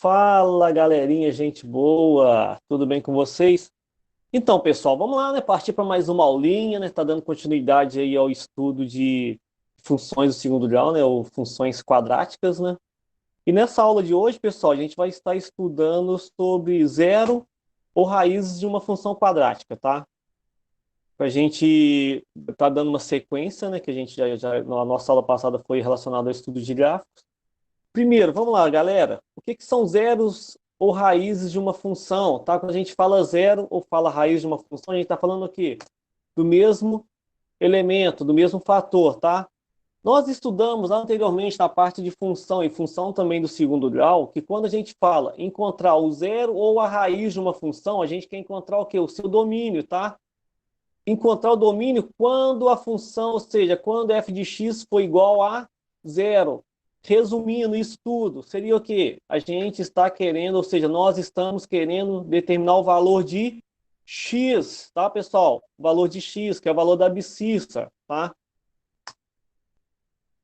Fala, galerinha, gente boa, tudo bem com vocês? Então, pessoal, vamos lá, né? Partir para mais uma aulinha, né? Tá dando continuidade aí ao estudo de funções do segundo grau, né? Ou funções quadráticas, né? E nessa aula de hoje, pessoal, a gente vai estar estudando sobre zero ou raízes de uma função quadrática, tá? A gente tá dando uma sequência, né? Que a gente na nossa aula passada foi relacionada ao estudo de gráficos. Primeiro, vamos lá, galera. O que que são zeros ou raízes de uma função, tá? Quando a gente fala zero ou fala raiz de uma função, a gente está falando aqui do mesmo elemento, do mesmo fator, tá? Nós estudamos anteriormente na parte de função e função também do segundo grau, que quando a gente fala encontrar o zero ou a raiz de uma função, a gente quer encontrar o quê? O seu domínio, tá? Encontrar o domínio quando a função, ou seja, quando f de x for igual a zero. Resumindo isso tudo, seria o quê? A gente está querendo, ou seja, nós estamos querendo determinar o valor de x, tá, pessoal? O valor de x, que é o valor da abscissa, tá?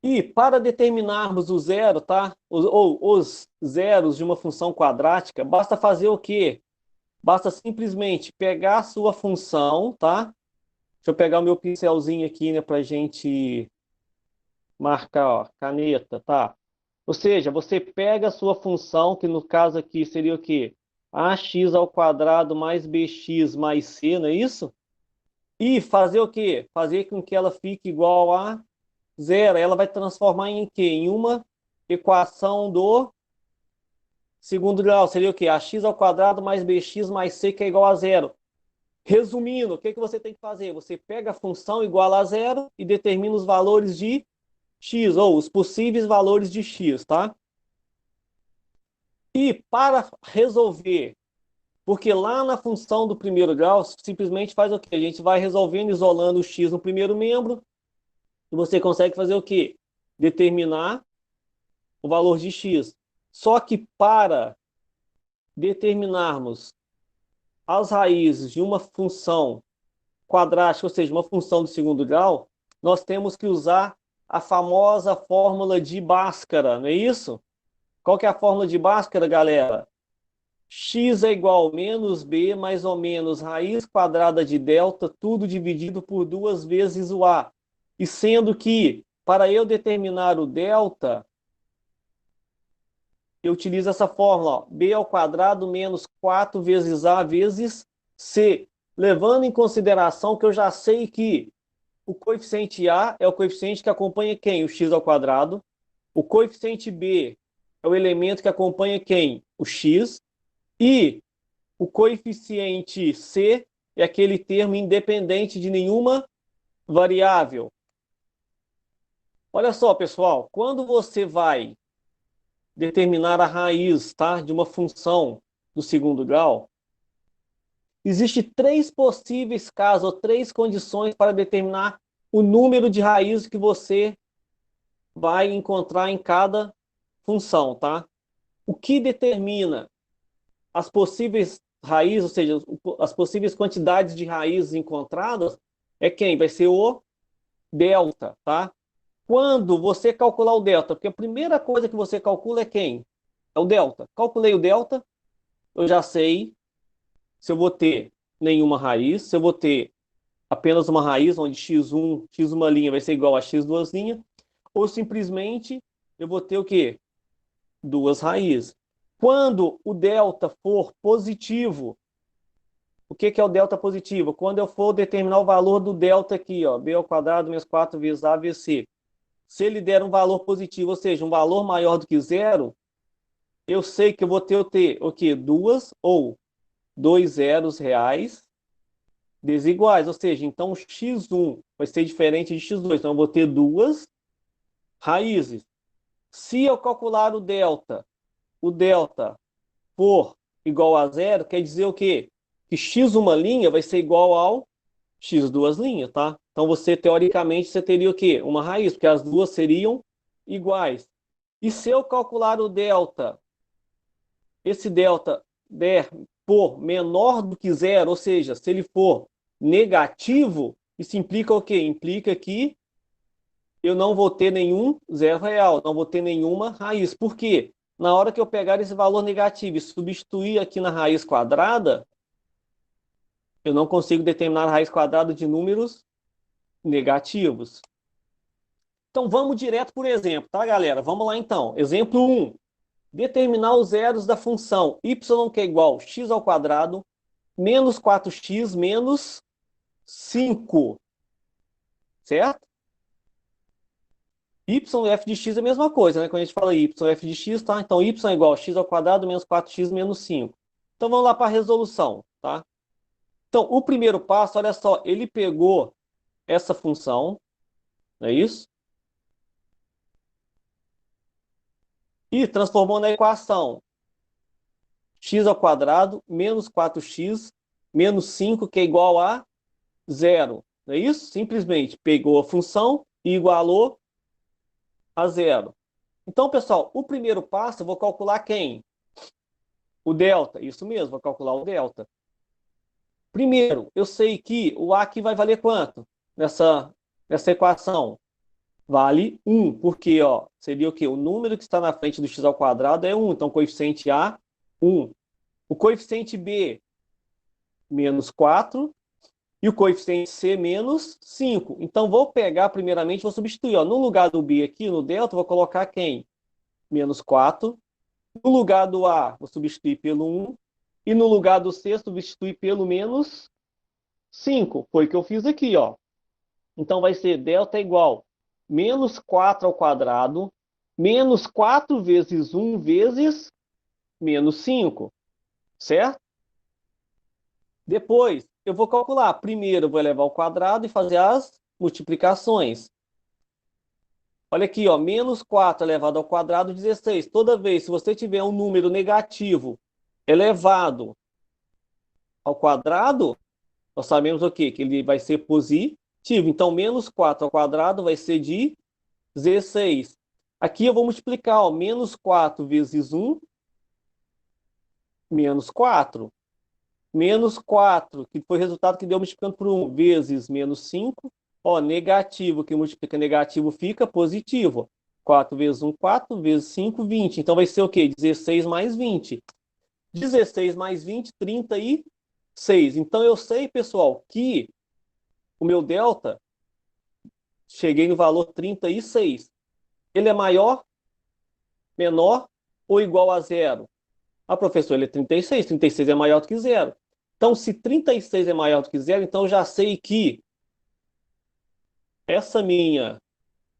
E para determinarmos o zero, tá? Ou os zeros de uma função quadrática, basta fazer o quê? Basta simplesmente pegar a sua função, tá? Deixa eu pegar o meu pincelzinho aqui, né, para gente marcar, ó, caneta, tá? Ou seja, você pega a sua função, que no caso aqui seria o quê? Ax ao quadrado mais bx mais c, não é isso? E fazer o quê? Fazer com que ela fique igual a zero. Ela vai transformar em quê? Em uma equação do segundo grau. Seria o quê? Ax ao quadrado mais bx mais c, que é igual a zero. Resumindo, o que que você tem que fazer? Você pega a função igual a zero e determina os valores de x, ou os possíveis valores de x, tá? E para resolver, porque lá na função do primeiro grau, simplesmente faz o quê? A gente vai resolvendo, isolando o x no primeiro membro, e você consegue fazer o quê? Determinar o valor de x. Só que para determinarmos as raízes de uma função quadrática, ou seja, uma função do segundo grau, nós temos que usar a famosa fórmula de Bhaskara, não é isso? Qual que é a fórmula de Bhaskara, galera? X é igual a menos b mais ou menos raiz quadrada de delta, tudo dividido por duas vezes o a. E sendo que, para eu determinar o delta, eu utilizo essa fórmula, ó, b ao quadrado menos 4 vezes a vezes c, levando em consideração que eu já sei que o coeficiente a é o coeficiente que acompanha quem? O x ao quadrado. O coeficiente b é o elemento que acompanha quem? O x. E o coeficiente c é aquele termo independente de nenhuma variável. Olha só, pessoal, quando você vai determinar a raiz, tá, de uma função do segundo grau, existe três possíveis casos, ou três condições para determinar o número de raízes que você vai encontrar em cada função, tá? O que determina as possíveis raízes, ou seja, as possíveis quantidades de raízes encontradas, é quem? Vai ser o delta, tá? Quando você calcular o delta, porque a primeira coisa que você calcula é quem? É o delta. Calculei o delta, eu já sei se eu vou ter nenhuma raiz, se eu vou ter apenas uma raiz, onde x1, x uma linha vai ser igual a x duas linhas, ou simplesmente eu vou ter o quê? Duas raízes. Quando o delta for positivo, o que que é o delta positivo? Quando eu for determinar o valor do delta aqui, ó, b ao quadrado menos 4 vezes a vezes c. Se ele der um valor positivo, ou seja, um valor maior do que zero, eu sei que eu vou ter o quê? Duas ou dois zeros reais desiguais. Ou seja, então x1 vai ser diferente de x2. Então eu vou ter duas raízes. Se eu calcular o delta for igual a zero, quer dizer o quê? Que x uma linha vai ser igual ao x duas linhas, tá? Então você, teoricamente, você teria o quê? Uma raiz, porque as duas seriam iguais. E se eu calcular o delta, esse delta der por menor do que zero, ou seja, se ele for negativo, isso implica o quê? Implica que eu não vou ter nenhum zero real, não vou ter nenhuma raiz. Por quê? na hora que eu pegar esse valor negativo e substituir aqui na raiz quadrada, eu não consigo determinar a raiz quadrada de números negativos. Então, vamos direto por exemplo, tá, galera? Vamos lá, então. Exemplo 1. Determinar os zeros da função y que é igual a x ao quadrado menos 4x menos 5. Certo? Y f de x é a mesma coisa, né? Quando a gente fala y f de x, tá? Então, y é igual a x ao quadrado menos 4x menos 5. Então, vamos lá para a resolução, tá? Então, o primeiro passo, olha só, ele pegou essa função, não é isso? E transformou na equação x ao quadrado menos 4x menos 5, que é igual a 0. Não é isso? Simplesmente pegou a função e igualou a 0. Então, pessoal, o primeiro passo eu vou calcular quem? O delta. Isso mesmo, vou calcular o delta. Primeiro, eu sei que o A aqui vai valer quanto nessa equação? Vale 1, porque ó, seria o quê? O número que está na frente do x ao quadrado é 1, então coeficiente A, 1. O coeficiente B, menos 4, e o coeficiente C, menos 5. Então, vou pegar, primeiramente, vou substituir. Ó, no lugar do B aqui, no delta, vou colocar quem? Menos 4. No lugar do A, vou substituir pelo 1. E no lugar do C, substituir pelo menos 5. Foi o que eu fiz aqui, ó. Então, vai ser delta igual menos 4 ao quadrado, menos 4 vezes 1 vezes menos 5, certo? Depois, eu vou calcular. Primeiro, eu vou elevar ao quadrado e fazer as multiplicações. Olha aqui, ó, menos 4 elevado ao quadrado, 16. Toda vez, se você tiver um número negativo elevado ao quadrado, nós sabemos o quê? Que ele vai ser positivo. Então, menos 4 ao quadrado vai ser de 16. Aqui eu vou multiplicar, ó, menos 4 vezes 1, menos 4. Menos 4, que foi o resultado que deu multiplicando por 1, vezes menos 5. Ó, negativo, que multiplica negativo fica positivo. 4 vezes 1, 4, vezes 5, 20. Então vai ser o quê? 16 mais 20. 16 mais 20, 36. Então eu sei, pessoal, que o meu delta, cheguei no valor 36. Ele é maior, menor ou igual a zero? Ah, professor, ele é 36. 36 é maior do que zero. Então, se 36 é maior do que zero, então eu já sei que essa minha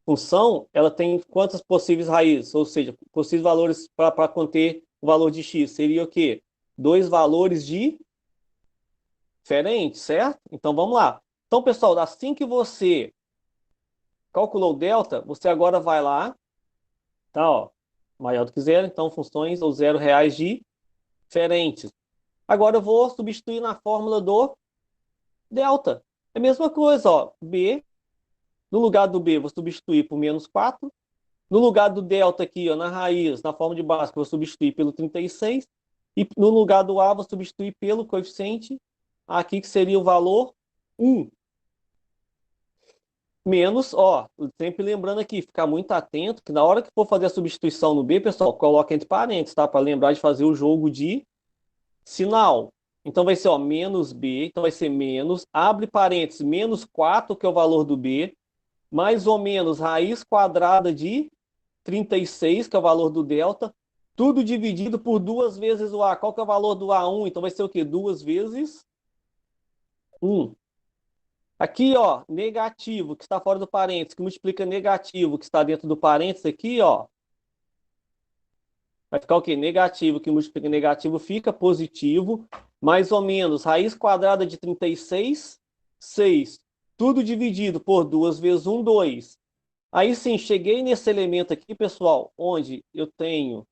função, ela tem quantas possíveis raízes? Ou seja, possíveis valores para conter o valor de x. Seria o quê? Dois valores diferentes, certo? Então, vamos lá. Então, pessoal, assim que você calculou o delta, você agora vai lá, tá, ó, maior do que zero, então funções ou zero reais diferentes. Agora eu vou substituir na fórmula do delta. É a mesma coisa, ó, b, no lugar do b vou substituir por menos 4, no lugar do delta aqui, ó, na raiz, na forma de básica, vou substituir pelo 36, e no lugar do a vou substituir pelo coeficiente aqui, que seria o valor 1. Menos, ó, sempre lembrando aqui, ficar muito atento, que na hora que for fazer a substituição no B, pessoal, coloca entre parênteses, tá? Para lembrar de fazer o jogo de sinal. Então vai ser, ó, menos B, então vai ser menos, abre parênteses, menos 4, que é o valor do B, mais ou menos raiz quadrada de 36, que é o valor do delta, tudo dividido por 2 vezes o A. Qual que é o valor do A? 1, então vai ser o quê? 2 vezes 1. Aqui, ó, negativo, que está fora do parênteses, que multiplica negativo, que está dentro do parênteses aqui, ó. Vai ficar o quê? Negativo, que multiplica negativo, fica positivo. Mais ou menos, raiz quadrada de 36, 6. Tudo dividido por 2 vezes 1, 2. Aí sim, cheguei nesse elemento aqui, pessoal, onde eu tenho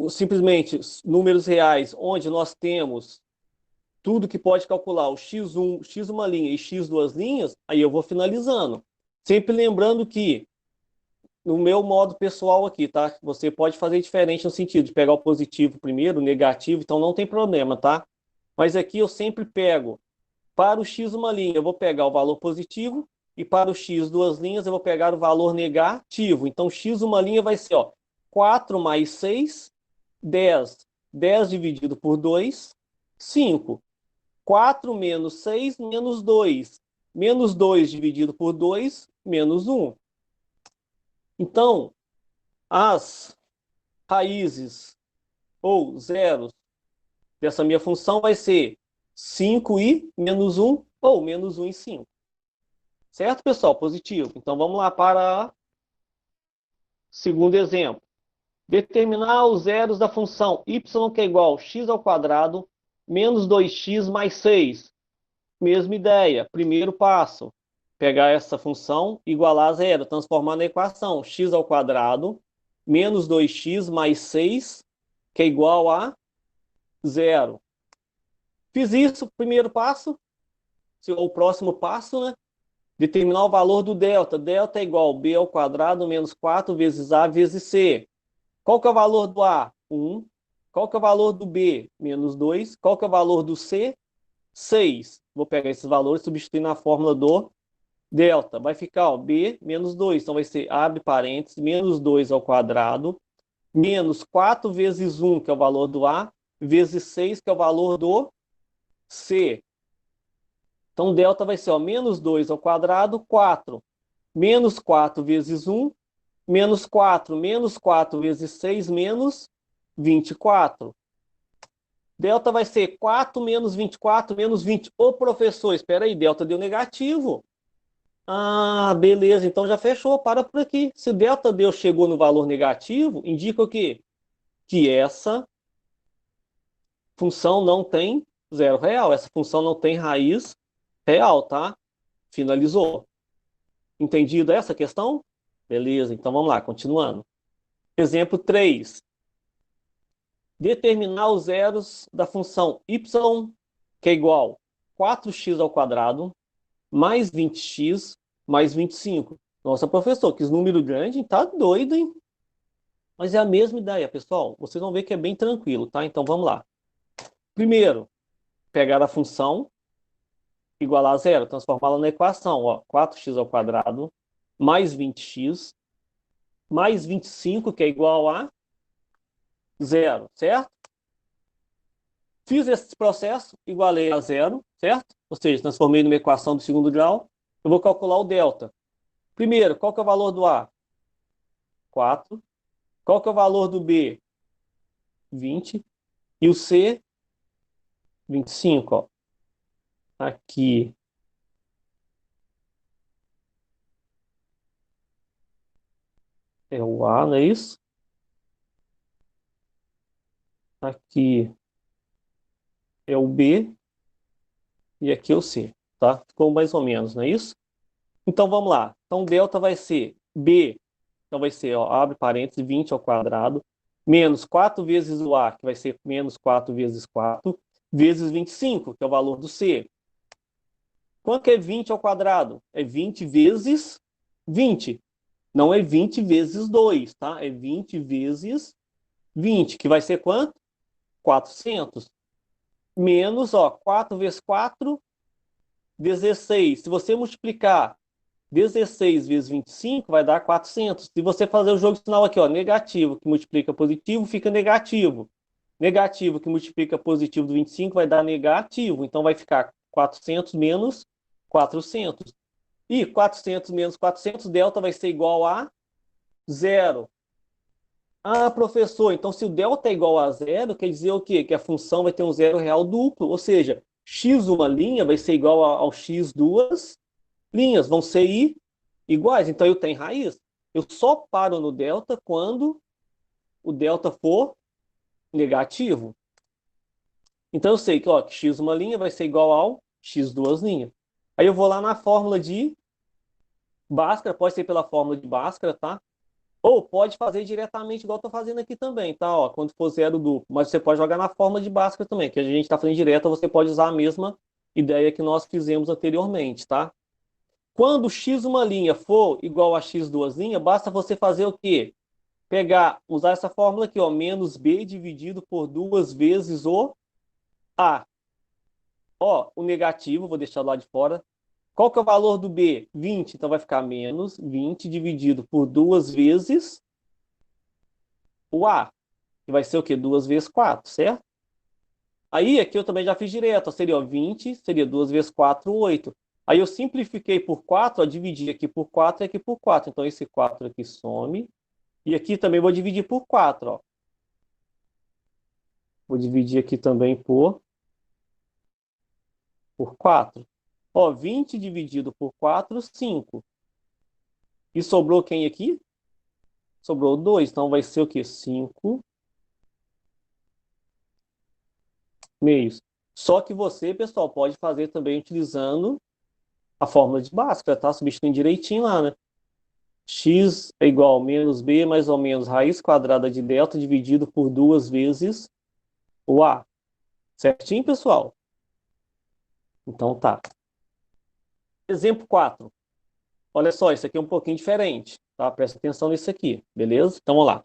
simplesmente números reais, onde nós temos tudo que pode calcular o x1, x uma linha e x duas linhas, aí eu vou finalizando. Sempre lembrando que, no meu modo pessoal aqui, tá? Você pode fazer diferente no sentido de pegar o positivo primeiro, o negativo, então não tem problema, tá? Mas aqui eu sempre pego, para o x uma linha, eu vou pegar o valor positivo, e para o x duas linhas eu vou pegar o valor negativo. Então, x uma linha vai ser, ó, 4 mais 6, 10. 10 dividido por 2, 5. 4 menos 6, menos 2. Menos 2 dividido por 2, menos 1. Então, as raízes ou zeros dessa minha função vai ser 5 e menos 1 ou menos 1 e 5. Certo, pessoal? Positivo. Então, vamos lá para o segundo exemplo. Determinar os zeros da função y que é igual a x ao quadrado menos 2x mais 6. Mesma ideia. Primeiro passo. Pegar essa função, igualar a zero, transformar na equação x ao quadrado menos 2x mais 6, que é igual a zero. Fiz isso, primeiro passo, ou o próximo passo, né? Determinar o valor do delta. Delta é igual a b ao quadrado menos 4 vezes a vezes c. Qual que é o valor do a? 1. Qual que é o valor do b? Menos 2. Qual que é o valor do c? 6. Vou pegar esses valores e substituir na fórmula do delta. Vai ficar, ó, b menos 2. Então vai ser, abre parênteses, menos 2 ao quadrado, menos 4 vezes 1, que é o valor do a, vezes 6, que é o valor do c. Então, delta vai ser, ó, menos 2 ao quadrado, 4. Menos 4 vezes 1, menos 4. Menos 4 vezes 6, menos 24. Delta vai ser 4 menos 24, menos 20. Ô, professor, espera aí, delta deu negativo. Ah, beleza, então já fechou, para por aqui. Se delta deu chegou no valor negativo, indica o quê? Que essa função não tem zero real, essa função não tem raiz real, tá? Finalizou. Entendido essa questão? Beleza, então vamos lá, continuando. Exemplo 3. Determinar os zeros da função y, que é igual a 4x ao quadrado, mais 20x, mais 25. Nossa, professor, que esse número grande, tá doido, hein? Mas é a mesma ideia, pessoal. Vocês vão ver que é bem tranquilo, tá? Então vamos lá. Primeiro, pegar a função, igualar a zero, transformá-la na equação, ó, 4x ao quadrado, mais 20x, mais 25, que é igual a zero, certo? Fiz esse processo, igualei a zero, certo? Ou seja, transformei numa equação do segundo grau. Eu vou calcular o delta. Primeiro, qual que é o valor do A? 4. Qual que é o valor do B? 20. E o C? 25, ó. Aqui. É o A, não é isso? Aqui é o B e aqui é o C, tá? Ficou mais ou menos, não é isso? Então vamos lá. Então delta vai ser B, então vai ser, ó, abre parênteses, 20 ao quadrado, menos 4 vezes o A, que vai ser menos 4 vezes 4, vezes 25, que é o valor do C. Quanto que é 20 ao quadrado? É 20 vezes 20. Não é 20 vezes 2, tá? É 20 vezes 20, que vai ser quanto? 400. Menos, ó, 4 vezes 4, 16. Se você multiplicar 16 vezes 25, vai dar 400. Se você fazer o jogo final aqui, ó, negativo que multiplica positivo, fica negativo. Negativo que multiplica positivo do 25 vai dar negativo. Então vai ficar 400 menos 400. E 400 menos 400, delta vai ser igual a zero. Ah, professor, então se o delta é igual a zero, quer dizer o quê? Que a função vai ter um zero real duplo, ou seja, x uma linha vai ser igual ao x duas linhas, vão ser iguais, então eu tenho raiz. Eu só paro no delta quando o delta for negativo. Então eu sei que, ó, que x uma linha vai ser igual ao x duas linhas. Aí eu vou lá na fórmula de Bhaskara, pode ser pela fórmula de Bhaskara, tá? Ou pode fazer diretamente, igual eu tô fazendo aqui também, tá? Ó, quando for zero duplo. Mas você pode jogar na forma de Bhaskara também, que a gente está fazendo direto, você pode usar a mesma ideia que nós fizemos anteriormente, tá? Quando x uma linha for igual a x duas linhas, basta você fazer o quê? Pegar, usar essa fórmula aqui, ó, menos b dividido por duas vezes o a. Ó, o negativo, vou deixar lá de fora. Qual que é o valor do B? 20. Então vai ficar menos 20 dividido por 2 vezes o A. Que vai ser o quê? 2 vezes 4, certo? Aí aqui eu também já fiz direto. Ó, seria ó, 20, seria 2 vezes 4, 8. Aí eu simplifiquei por 4, ó, dividi aqui por 4 e aqui por 4. Então esse 4 aqui some. E aqui também vou dividir por 4, ó. Vou dividir aqui também por 4. Ó, 20 dividido por 4, 5. E sobrou quem aqui? Sobrou 2. Então vai ser o quê? 5 meios. Só que você, pessoal, pode fazer também utilizando a fórmula de Bhaskara, tá? Substituindo direitinho lá, né? X é igual a menos B mais ou menos raiz quadrada de delta dividido por 2 vezes o A. Certinho, pessoal? Então tá. Exemplo 4. Olha só, isso aqui é um pouquinho diferente, tá? Presta atenção nisso aqui, beleza? Então vamos lá.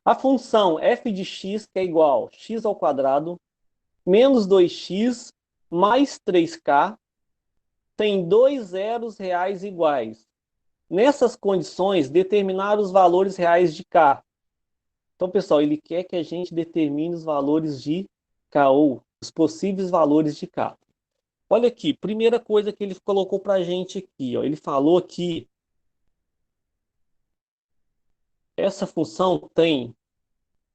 A função f de x que é igual a x ao quadrado menos 2x mais 3k tem dois zeros reais iguais. Nessas condições, determinar os valores reais de k. Então, pessoal, ele quer que a gente determine os valores de k, ou os possíveis valores de k. Olha aqui, primeira coisa que ele colocou para a gente aqui, ó, ele falou que essa função tem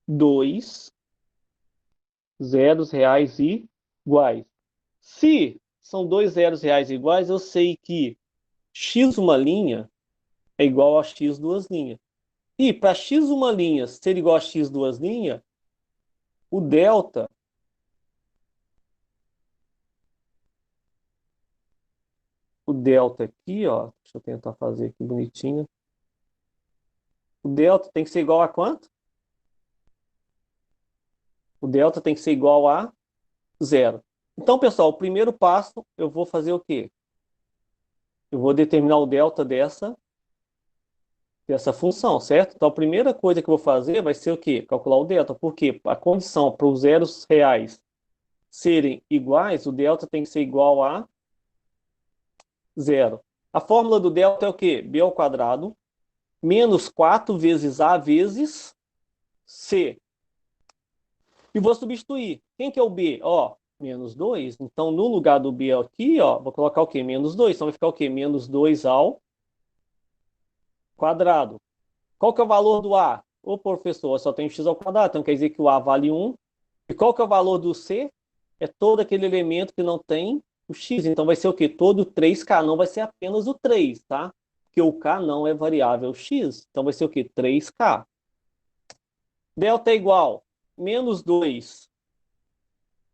dois zeros reais iguais. Se são dois zeros reais iguais, eu sei que x uma linha é igual a x duas linhas. E para x uma linha ser igual a x duas linhas, o delta aqui, ó, deixa eu tentar fazer aqui bonitinho. O delta tem que ser igual a quanto? O delta tem que ser igual a zero. Então, pessoal, o primeiro passo, eu vou fazer o quê? Eu vou determinar o delta dessa função, certo? Então, a primeira coisa que eu vou fazer vai ser o quê? Calcular o delta. Por quê? A condição para os zeros reais serem iguais, o delta tem que ser igual a zero. A fórmula do delta é o quê? B ao quadrado menos 4 vezes A vezes C. E vou substituir. Quem que é o B? Ó, menos 2. Então, no lugar do B aqui, ó, vou colocar o quê? Menos 2. Então, vai ficar o quê? Menos 2 ao quadrado. Qual que é o valor do A? Ô, professor, só tem x ao quadrado. Então, quer dizer que o A vale 1. E qual que é o valor do C? É todo aquele elemento que não tem o x. Então, vai ser o quê? Todo 3K. Não vai ser apenas o 3, tá? Porque o K não é variável x. Então, vai ser o quê? 3K. Delta é igual menos 2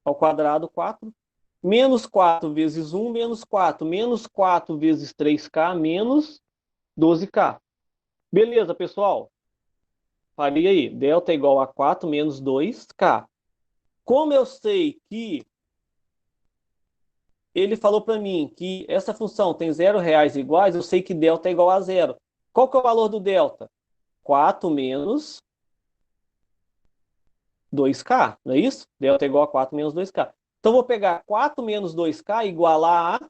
ao quadrado, 4. Menos 4 vezes 1, menos 4. Menos 4 vezes 3K, menos 12K. Beleza, pessoal? Faria aí. Delta é igual a 4 menos 2K. Como eu sei que ele falou para mim que essa função tem zero reais iguais, eu sei que delta é igual a zero. Qual que é o valor do delta? 4 menos 2K, não é isso? Delta é igual a 4 menos 2K. Então, vou pegar 4 menos 2K igualar a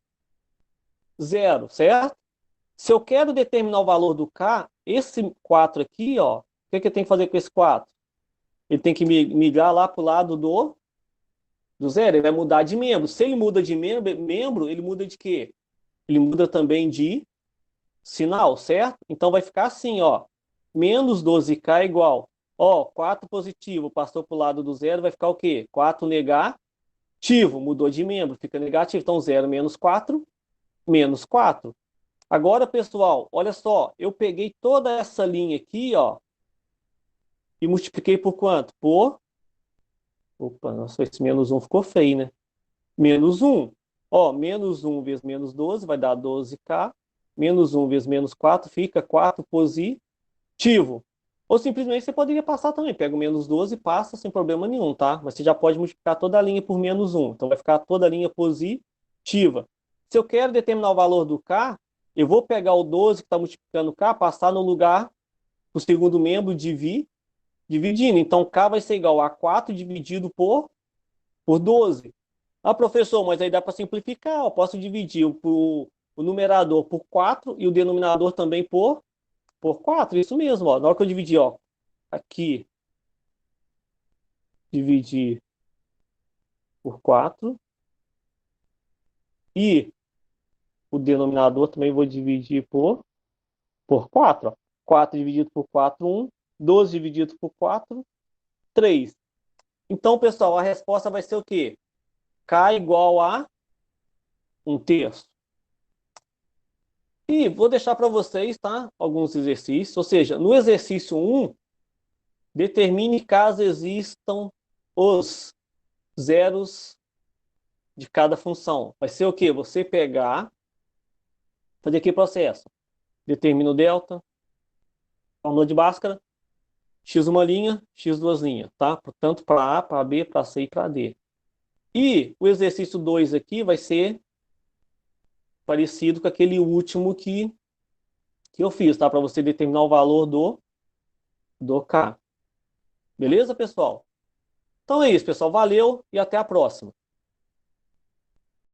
zero, certo? Se eu quero determinar o valor do K, esse 4 aqui, ó, o que eu tenho que fazer com esse 4? Ele tem que migrar lá para o lado do zero, ele vai mudar de membro. Se ele muda de membro, ele muda de quê? Ele muda também de sinal, certo? Então vai ficar assim, ó, menos 12K igual, ó, 4 positivo, passou para o lado do zero, vai ficar o quê? 4 negativo, mudou de membro, fica negativo. Então, 0 menos 4, menos 4. Agora, pessoal, olha só, eu peguei toda essa linha aqui, ó, e multipliquei por quanto? Opa, nossa, esse menos 1 ficou feio, né? Menos 1. Ó, menos 1 vezes menos 12 vai dar 12K. Menos 1 vezes menos 4 fica 4 positivo. Ou simplesmente você poderia passar também. Pega o menos 12 e passa sem problema nenhum, tá? Mas você já pode multiplicar toda a linha por menos 1. Então vai ficar toda a linha positiva. Se eu quero determinar o valor do K, eu vou pegar o 12 que está multiplicando K, passar no lugar do segundo membro, dividindo. Então K vai ser igual a 4 dividido por 12. Ah, professor, mas aí dá para simplificar. Eu posso dividir o numerador por 4 e o denominador também por 4. Isso mesmo, ó. Na hora que eu dividir, ó, aqui, dividir por 4 e o denominador também vou dividir por 4. Ó. 4 dividido por 4, 1. 12 dividido por 4, 3. Então, pessoal, a resposta vai ser o quê? K igual a 1/3. E vou deixar para vocês, tá? Alguns exercícios. Ou seja, no exercício 1, determine caso existam os zeros de cada função. Vai ser o quê? Você pegar, fazer que processo? Determina o delta, fórmula de Bhaskara, x uma linha, x duas linhas, tá? Portanto, para A, para B, para C e para D. E o exercício 2 aqui vai ser parecido com aquele último que eu fiz, tá? Para você determinar o valor do K. Beleza, pessoal? Então é isso, pessoal. Valeu e até a próxima.